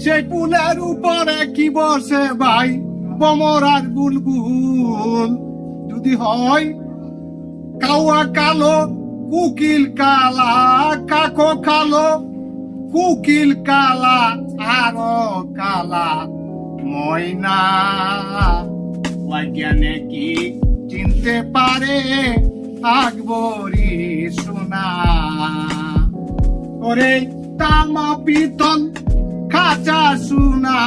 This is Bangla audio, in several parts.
সেই পুলের উপরে কি বসে ভাই বমর আর বুলবুল, যদি হয় কাওয়া কালো কুকিল কালা, কাকো কালো কুকিল কালা, আরো কালা ময়না। বৈজ্ঞানে কি চিনতে পারে আকবরী সোনা? ওরে তামা পিতল খাঁচা সোনা,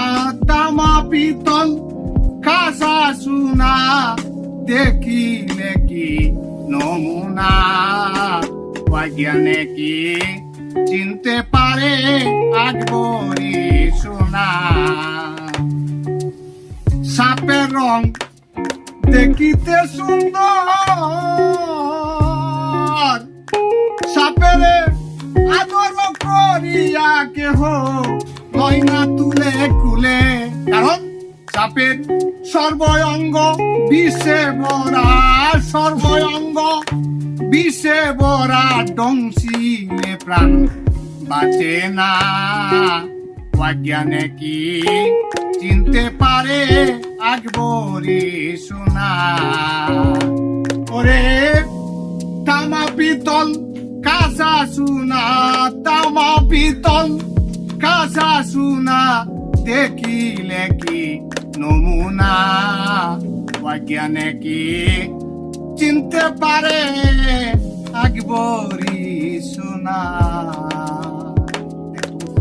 তামা পিতল খাঁচা সোনা, দেখিলে কি নমুনা? বৈজ্ঞানে কি চিনতে পারে আকবরী সোনা? সাপের রং দেখিতে সুন্দর, সাপের আদর করিয়া কেহ লয় না তুলে কুলে, কারণ সাপের সর্বঙ্গ বিষে ভরা, সর্বঙ্গ বিষে ভরা, ডংসিলে প্রাণ বাঁচে না। বৈজ্ঞানে কি চিনতে পারে আকবরী সোনা? ওরে তামা পিতল কাঁচা সোনা, তামা পিতল কাঁচা সোনা, দেখিলে কি নমুনা? বৈজ্ঞানে কি চিনতে পারে আকবরী সোনা?